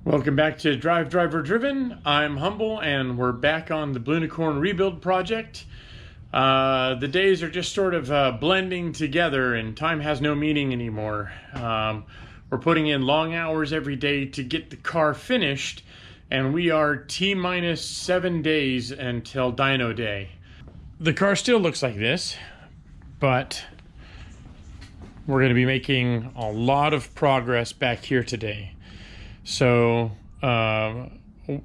Welcome back to DriveDriverDriven. I'm Humble and we're back on the Blunicorn rebuild project. The days are just sort of blending together and time has no meaning anymore. We're putting in long hours every day to get the car finished, and we are T-minus 7 days until dyno day. The car still looks like this, but we're going to be making a lot of progress back here today. So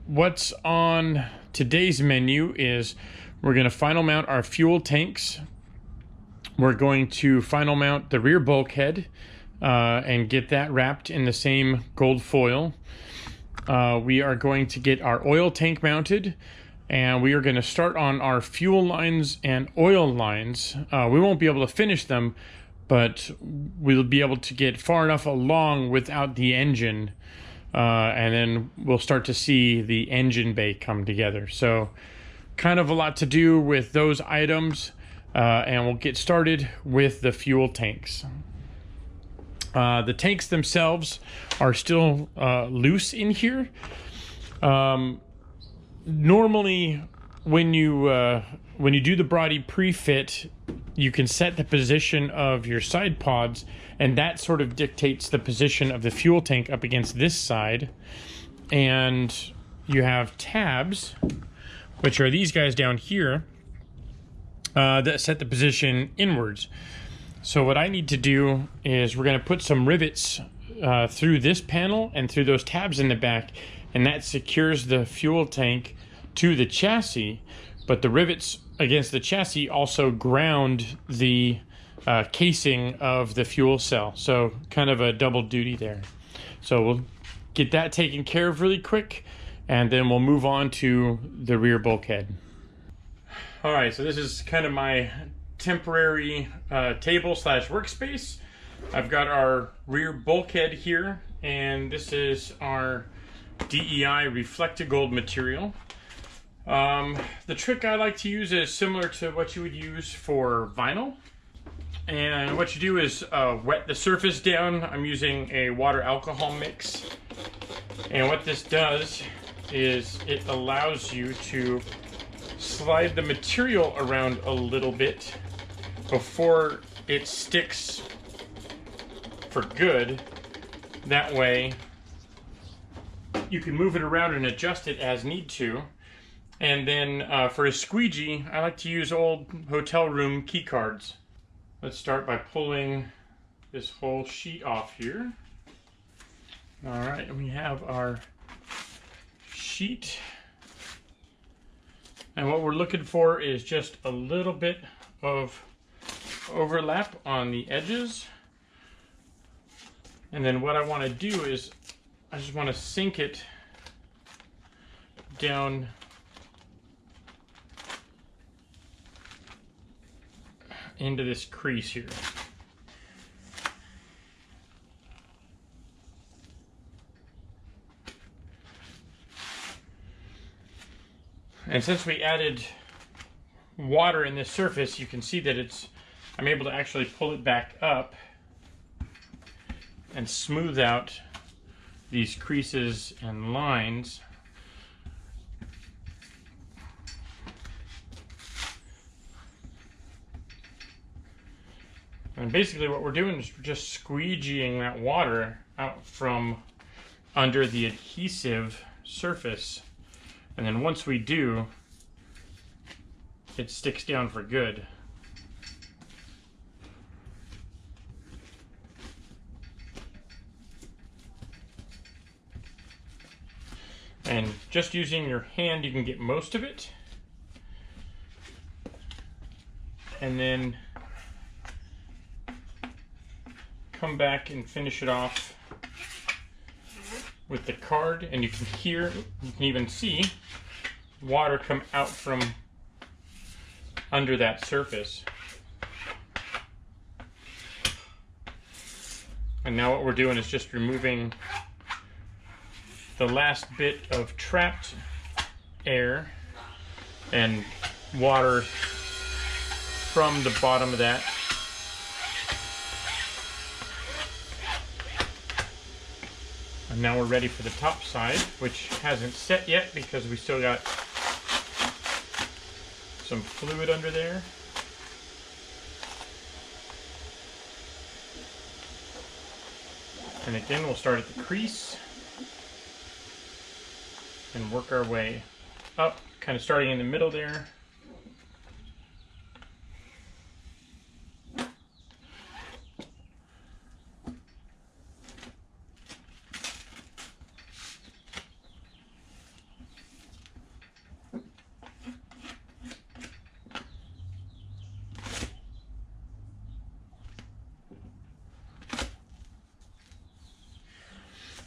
what's on today's menu is we're going to final mount our fuel tanks. We're going to final mount the rear bulkhead and get that wrapped in the same gold foil. We are going to get our oil tank mounted, and we are going to start on our fuel lines and oil lines. We won't be able to finish them, but we'll be able to get far enough along without the engine. And then we'll start to see the engine bay come together. So kind of a lot to do with those items, and we'll get started with the fuel tanks. The tanks themselves are still loose in here. Normally when you do the body pre-fit, you can set the position of your side pods, and that sort of dictates the position of the fuel tank up against this side. And you have tabs, which are these guys down here, that set the position inwards. So what I need to do is we're going to put some rivets through this panel and through those tabs in the back, and that secures the fuel tank to the chassis. But the rivets against the chassis also ground the casing of the fuel cell. So kind of a double duty there. So we'll get that taken care of really quick, and then we'll move on to the rear bulkhead. All right, so this is kind of my temporary table slash workspace. I've got our rear bulkhead here, and this is our DEI reflected gold material. The trick I like to use is similar to what you would use for vinyl. And what you do is wet the surface down. I'm using a water alcohol mix. And what this does is it allows you to slide the material around a little bit before it sticks for good. That way you can move it around and adjust it as need to. And then for a squeegee, I like to use old hotel room key cards. Let's start by pulling this whole sheet off here. All right, and we have our sheet. And what we're looking for is just a little bit of overlap on the edges. And then what I want to do is I just want to sink it down into this crease here. And since we added water in this surface, you can see that I'm able to actually pull it back up and smooth out these creases and lines. And basically what we're doing is we're just squeegeeing that water out from under the adhesive surface. And then once we do, it sticks down for good. And just using your hand, you can get most of it. And then come back and finish it off with the card, and you can even see water come out from under that surface. And now what we're doing is just removing the last bit of trapped air and water from the bottom of that. Now we're ready for the top side, which hasn't set yet because we still got some fluid under there. And again, we'll start at the crease and work our way up, kind of starting in the middle there.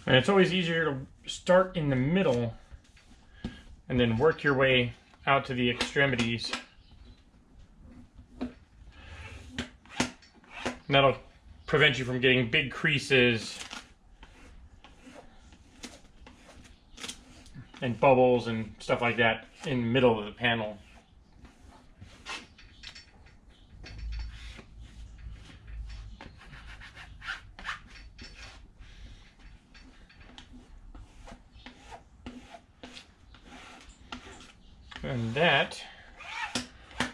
And it's always easier to start in the middle and then work your way out to the extremities. And that'll prevent you from getting big creases and bubbles and stuff like that in the middle of the panel. And that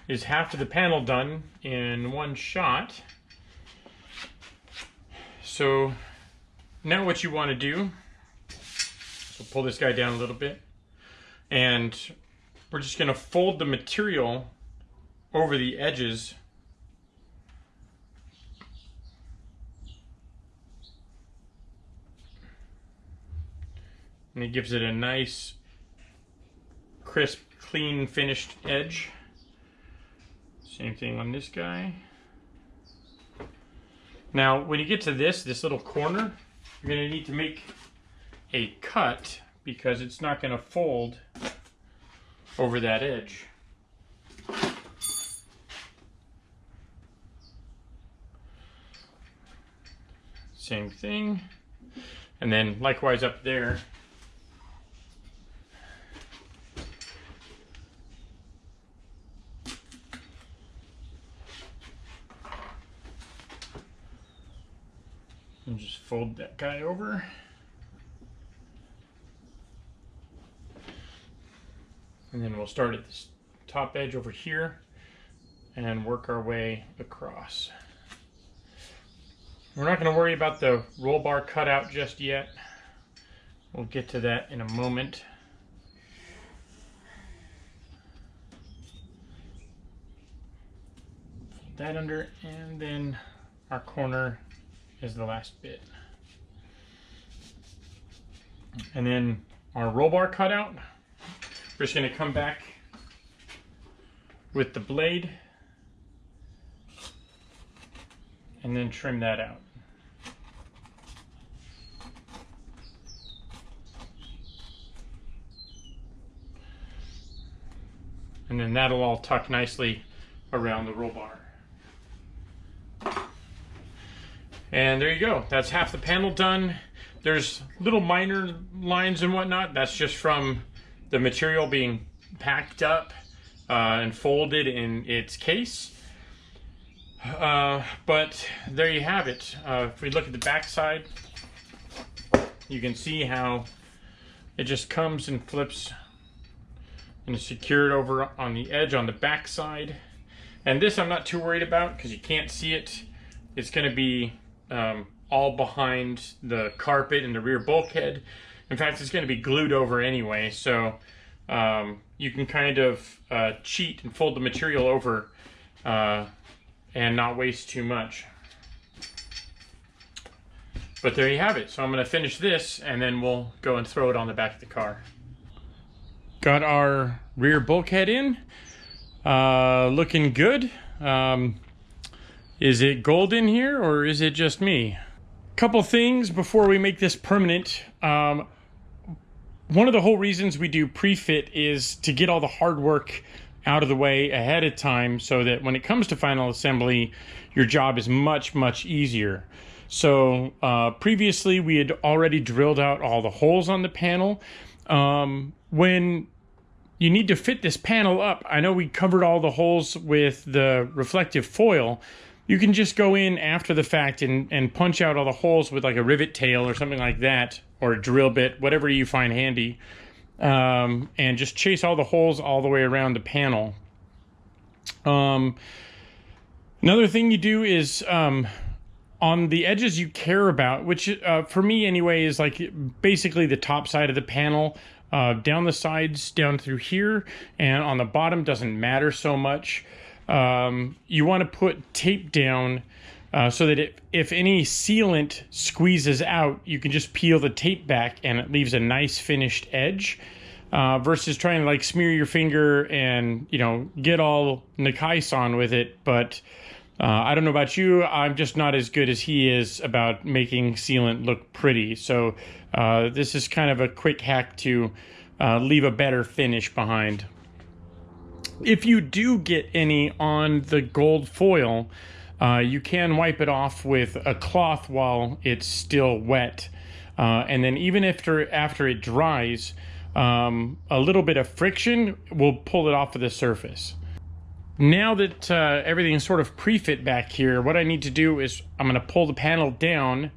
is half of the panel done in one shot. So now what you want to do, so pull this guy down a little bit, and we're just going to fold the material over the edges. And it gives it a nice, crisp, clean, finished edge. Same thing on this guy. Now, when you get to this little corner, you're going to need to make a cut because it's not going to fold over that edge. Same thing. And then likewise up there. And just fold that guy over. And then we'll start at this top edge over here and work our way across. We're not going to worry about the roll bar cutout just yet. We'll get to that in a moment. Fold that under, and then our corner is the last bit. And then our roll bar cutout, we're just going to come back with the blade and then trim that out. And then that'll all tuck nicely around the roll bar. And there you go. That's half the panel done. There's little minor lines and whatnot. That's just from the material being packed up and folded in its case. But there you have it. If we look at the back side, you can see how it just comes and flips and is secured over on the edge on the back side. And this I'm not too worried about because you can't see it. It's going to be all behind the carpet and the rear bulkhead. In fact, it's going to be glued over anyway, so you can kind of cheat and fold the material over and not waste too much. But there you have it. So I'm going to finish this and then we'll go and throw it on the back of the car. Got our rear bulkhead in. Looking good. Is it gold in here or is it just me? Couple things before we make this permanent. One of the whole reasons we do pre-fit is to get all the hard work out of the way ahead of time so that when it comes to final assembly, your job is much, much easier. So previously we had already drilled out all the holes on the panel. When you need to fit this panel up, I know we covered all the holes with the reflective foil, you can just go in after the fact and punch out all the holes with like a rivet tail or something like that, or a drill bit, whatever you find handy, and just chase all the holes all the way around the panel. Another thing you do is on the edges you care about, which for me anyway is like basically the top side of the panel, down the sides, down through here, and on the bottom doesn't matter so much. You want to put tape down so that if any sealant squeezes out, you can just peel the tape back and it leaves a nice finished edge, versus trying to like smear your finger and, you know, get all Nice on with it. But I don't know about you, I'm just not as good as he is about making sealant look pretty. So this is kind of a quick hack to leave a better finish behind. If you do get any on the gold foil, you can wipe it off with a cloth while it's still wet. And then even after it dries, a little bit of friction will pull it off of the surface. Now that everything's sort of pre-fit back here, what I need to do is I'm going to pull the panel down,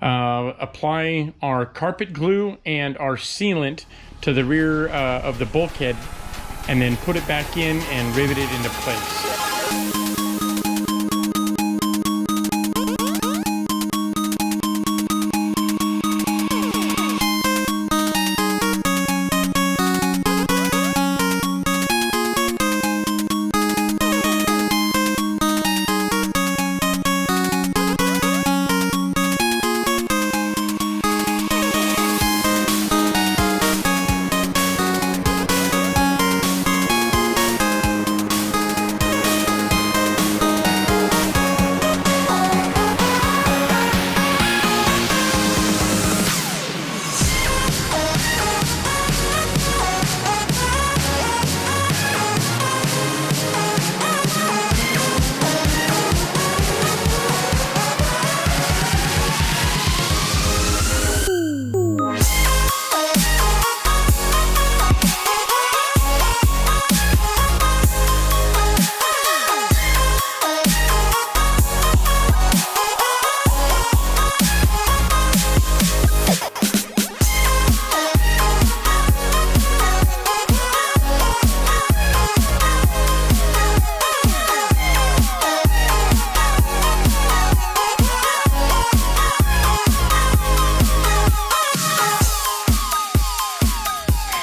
apply our carpet glue and our sealant to the rear of the bulkhead, and then put it back in and rivet it into place.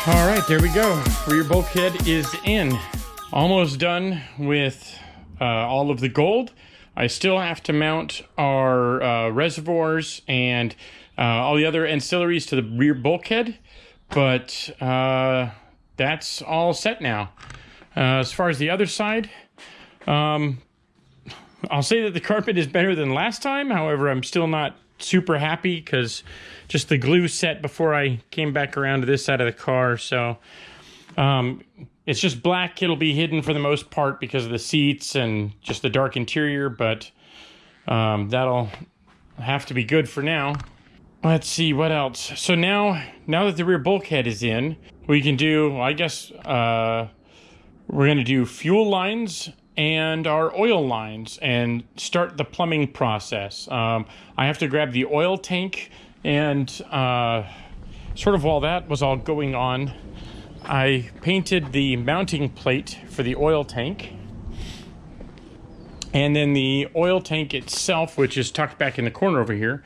All right, there we go. Rear bulkhead is in. Almost done with all of the gold. I still have to mount our reservoirs and all the other ancillaries to the rear bulkhead, but that's all set now. As far as the other side, I'll say that the carpet is better than last time. However, I'm still not super happy because just the glue set before I came back around to this side of the car. So it's just black. It'll be hidden for the most part because of the seats and just the dark interior, but that'll have to be good for now. Let's see what else. So now that the rear bulkhead is in, we can do, well, I guess we're going to do fuel lines and our oil lines and start the plumbing process. I have to grab the oil tank, and sort of while that was all going on, I painted the mounting plate for the oil tank. And then the oil tank itself, which is tucked back in the corner over here,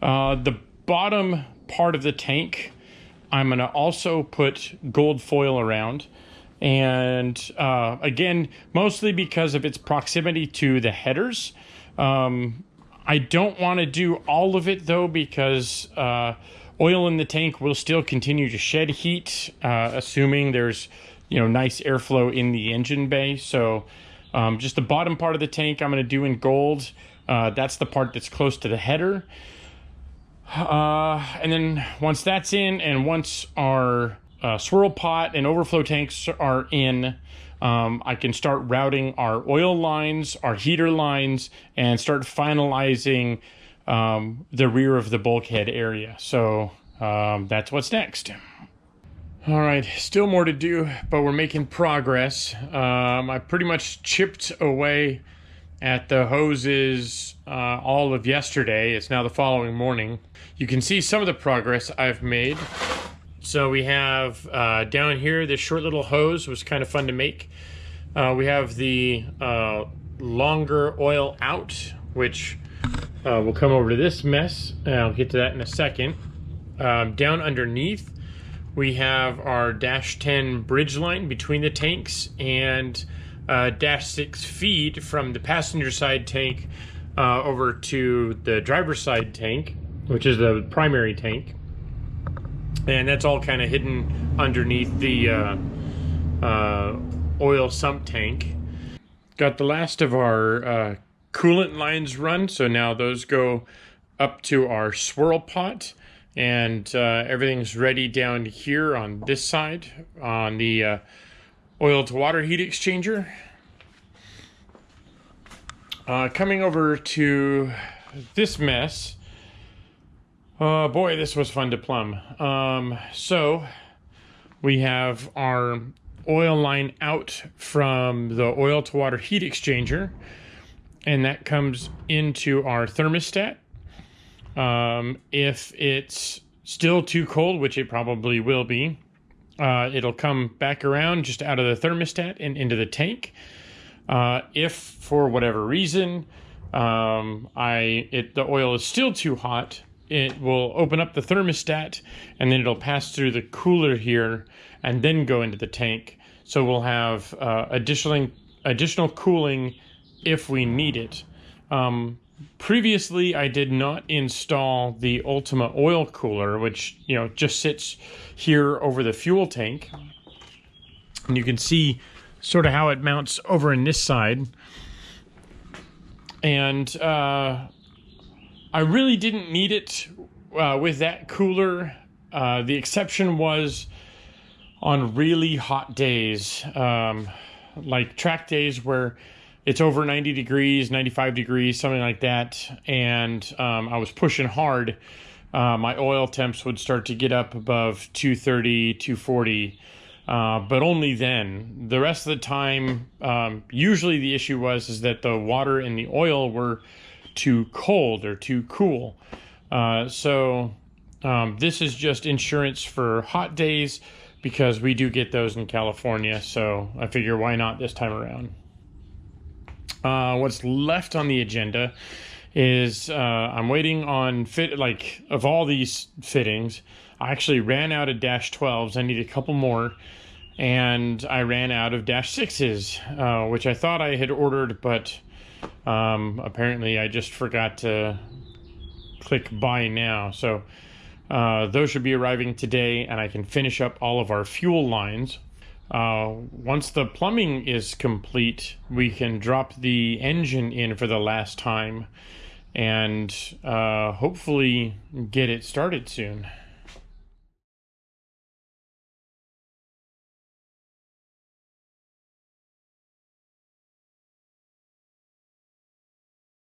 the bottom part of the tank, I'm going to also put gold foil around. And again, mostly because of its proximity to the headers. I don't want to do all of it though, because oil in the tank will still continue to shed heat, assuming there's, you know, nice airflow in the engine bay. So just the bottom part of the tank I'm going to do in gold. That's the part that's close to the header. And then once that's in, and once our swirl pot and overflow tanks are in, I can start routing our oil lines, our heater lines, and start finalizing the rear of the bulkhead area. So that's what's next. All right, still more to do, but we're making progress. I pretty much chipped away at the hoses all of yesterday. It's now the following morning. You can see some of the progress I've made. So we have down here, this short little hose was kind of fun to make. We have the longer oil out, which we'll come over to this mess, and I'll get to that in a second. Down underneath, we have our -10 bridge line between the tanks and -6 feed from the passenger side tank over to the driver's side tank, which is the primary tank. And that's all kind of hidden underneath the oil sump tank. Got the last of our coolant lines run, so now those go up to our swirl pot, and everything's ready down here on this side on the oil to water heat exchanger. Coming over to this mess. Oh boy, this was fun to plumb. So we have our oil line out from the oil to water heat exchanger, and that comes into our thermostat. If it's still too cold, which it probably will be, it'll come back around just out of the thermostat and into the tank. If for whatever reason the oil is still too hot, it will open up the thermostat, and then it'll pass through the cooler here and then go into the tank. So we'll have additional cooling if we need it. Previously, I did not install the Ultima oil cooler, which just sits here over the fuel tank, and you can see sort of how it mounts over in this side. And I really didn't need it with that cooler. The exception was on really hot days, like track days where it's over 90 degrees, 95 degrees, something like that. And I was pushing hard. My oil temps would start to get up above 230, 240, but only then. The rest of the time, usually the issue is that the water and the oil were too cold or too cool. So this is just insurance for hot days, because we do get those in California. So I figure, why not this time around? What's left on the agenda is I'm waiting on of all these fittings. I actually ran out of -12s. I need a couple more, and I ran out of -6s, which I thought I had ordered, but apparently I just forgot to click buy now. So those should be arriving today, and I can finish up all of our fuel lines. Once the plumbing is complete, we can drop the engine in for the last time and hopefully get it started soon.